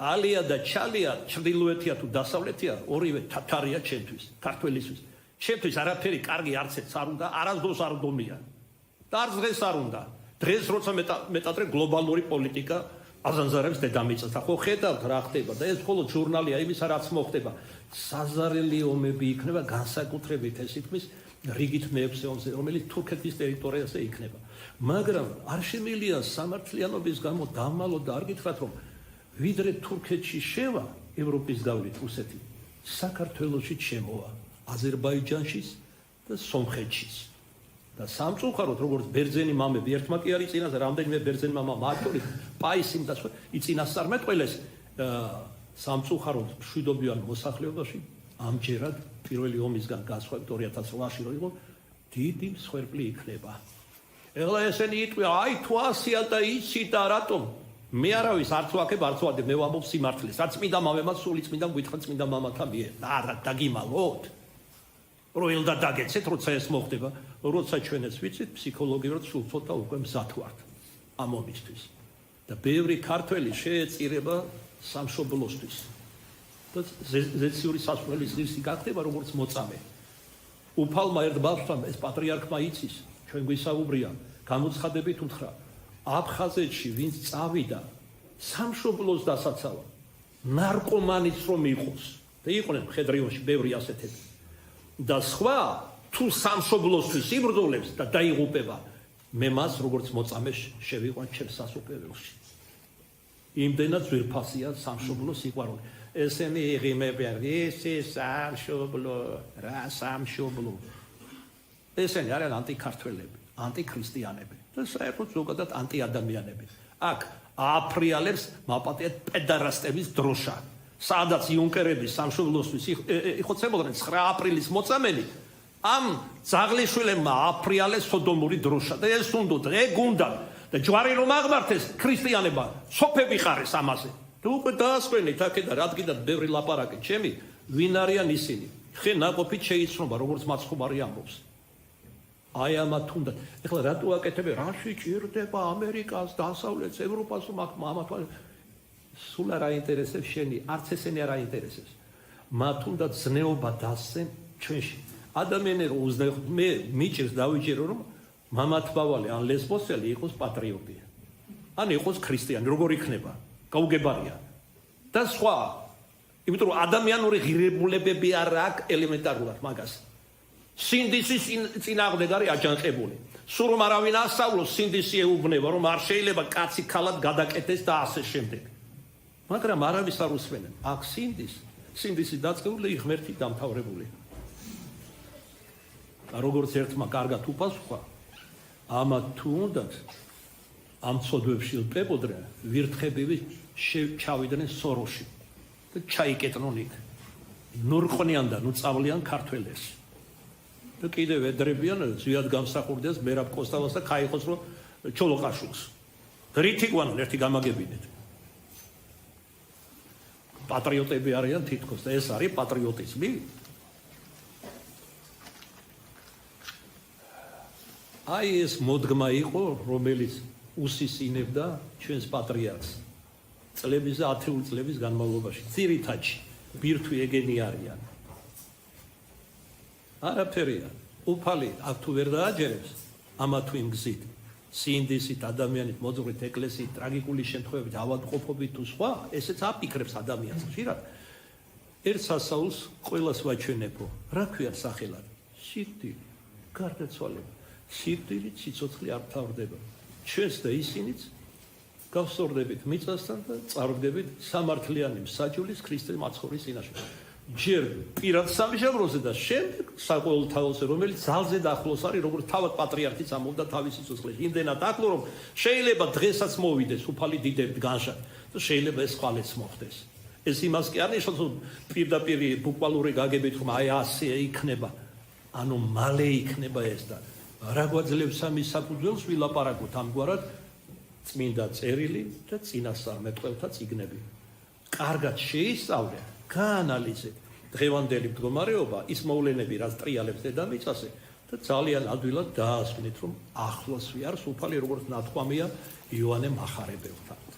ალია და ჩალია ჩრდილოეთია თუ დასავლეთია ორივე თათარია ჩემთვის ქართველისთვის ჩემთვის არაფერი კარგი არცეც არ უნდა არასდროს არ გდომია და არც დღეს არ უნდა დღეს როცა მეტადრე გლობალური პოლიტიკა აზანზარებს დედამიწას ხო ხედავთ რა ხდება და ეს მხოლოდ ჟურნალია იმისა რაც მოხდება საზარელი ომები იქნება განსაკუთრებით ეს თქმის რიგით მეექვსე ომზე რომელიც თურქეთის ტერიტორიაზე იქნება მაგრამ არ შემიძლია სამართლიანობის გამო დამალოთ და არ გითხრათ რომ ვიდრე თურქეთში შევა ევროპის გავლით რუსეთი საქართველოში შემოვა აზერბაიჯანშიც და სომხეთშიც და სამწუხაროდ როგორც ბერძენი მამები ერთმა კი არის წინაზე რამდენიმე ბერძენი მამა მათ შორის პაისიმ და იწინასწარმეტყველეს სამწუხაროდ მშვიდობიან მოსახლეობაში ამჯერად პირველი ომისგან გასხვავებით 2008-ში რო იყო დიდი მსხვერპლი იქნება ეხლა ესენი იტყვია აი თუ ასია და იცი და რატომ მე არავის არც ვაკებ არც ვადებ მე ვამბობ სიმართლეს რაც წმინდა მამებმა სული წმინდა გვითხრა წმინდა მამათა მიერ არა დაგიმალოთ რო ელდა დაგეცეთ როცა ეს მოხდება როცა ჩვენ ეს ვიცით ფსიქოლოგიურად სულ ცოტა უკვე მზად ვართ ამ ომისთვის და ბევრი ქართველი შეეწირება სამშობლოსთვის და ზეციური სასწავლებლის ძირში გახდება როგორც მოწამე უფალმა ერთ ბავშვთან ეს პატრიარქმა იცის ჩვენ გვისაუბრია გამოცხადებით უთხრა აფხაზეთში ვინც წავიდა სამშობლოს დასაცავა ნარკომანიც რომ იყოს და იყვნენ მხედრიონში ბევრი ასეთები და სხვა თუ სამშობლოსთვის იბრძოლებს და დაიღუპება მე მას როგორც მოწამე შევიყვან ჩემს სასופველში იმდენად ძვირფასია სამშობლოს სიყვარული ესენი იღიმებიან ეს სამშობლო რა სამშობლო ესენი არიან ანტიქართველები ანტიქრისტიანები და საერთოდ ზოგადად ანტიადამიანები აქ აფრიალებს მაპატიეთ პედარასტების დროშა სადაც იუნკერების სამშობლოსთვის იხოცებოდნენ 9 აპრილის მოწამენი ამ ძაღლიშვილებმა აფრიალეს სოდომური დროშა და ეს უნდათ ეგ უნდა და ჯვარი რომ აღმართეს ქრისტიანებმა სოფები ხარეს ამაზე და უკვე დაასვენით აქედან რადგან ბევრი ლაპარაკი ჩემი ვინ არიან ისინი ხე ნაყოფით შეიცნობა როგორც მაცხოვარი ამბობს აი ამათ უნდა ეხლა რატო აკეთებენ რაში ჭირდება ამერიკას დასავლეთს ევროპას ამათ სულ არ აინტერესებს შენი არც ესენი არ აინტერესებს მათ უნდა ზნეობა დასცენ ჩვენში ადამიანები რომ უზნეობ მე მიჭირს დავიჭირო რომ მამათბავალი ან ლესბოსელი იყოს პატრიოტი ან იყოს ქრისტიანი როგორ იქნება გაუგებარია და სხვა იმიტომ რომ ადამიანური ღირებულებები არ აქვს ელემენტარულად მაგას სინდისის წინააღმდეგ არის აჯანყებული სულ რომ არავინ ასწავლოს სინდისი ეუბნება რომ არ შეიძლება კაცი ქალად გადაკეთდეს და ასე შემდეგ მაგრამ არავის არ უსმენენ აქ სინდისი დაწყებული ღმერთი დამთავრებული როგორც ერთმა კარგად უპასუხა ამათ თუ უნდათ ამ ცოდვებში ელპებოდნენ ვირთხებივი ჩავიდნენ სოროში და ჩაიკეტნონ იქ ნურყნიან და ნუწავლიან ქართველებს და კიდევ ედრებიან ზვიად გამსახურდეს მერაბ კოსტავას და ქაიხოს რომ ჩოლოყაშვილს რითიგვანონ ერთი გამაგებინეთ პატრიოტები არიან თითქოს და ეს არის პატრიოტიზმი აი ეს მოდგმა იყო რომელიც უსისინებდა ჩვენს პატრიარქს წლების და 10 წლების განმავლობაში ძირითადში ბირთვი ეგენი არიან არაფერია უფალი აქ თუ ვერ დააჯერებს ამა თუ იმ გზით სინდისით ადამიანით მოძღვრით ეკლესიით ტრაგიკული შემთხვევებით ავადმყოფობით თუ სხვა ესეც აფიქრებს ადამიანს ხშირად ერთ სასაულს ყველას ვაჩვენებო რა ქვია სახელად სიკვდილი გარდაცვალება სიკვდილით სიცოცხლე არ თავდება ჩვენს და ისინიც გავსწორდებით მიწასთან და წარვდებით სამართლიანი მსაჯულის ქრისტე მაცხოვრის წინაშე ჯერ პირად სამშაბლოზე და შემდეგ საყოველთაოზე რომელიც ძალზე დაახლოს არის როგორც თავად პატრიარქიც ამობდა თავის სიცოცხლეში იმდენად ახლო რომ შეიძლება დღესაც მოვიდეს უფალი დიდებით განშა და შეიძლება ეს ხვალეც მოხდეს ეს იმას კი არ ნიშნავს რომ პირდაპირ ბუკვალური გაგებით რომ აი ასე იქნება ანუ მალე იქნება ეს და რა გვაძლევს ამის საფუძველს ვილაპარაკოთ ამგვარად წმინდა წერილი და წინასწარმეტყველთა წიგნები კარგად შეისწავლე გაანალიზეთ დღევანდელი მდგომარეობა ის მოვლენები რაც ტრიალებს დედამიწაზე და ძალიან ადვილად დაასვენეთ რომ ახლოს ვიარს უფალი როგორც ნათქვამია იოანე მახარებელთან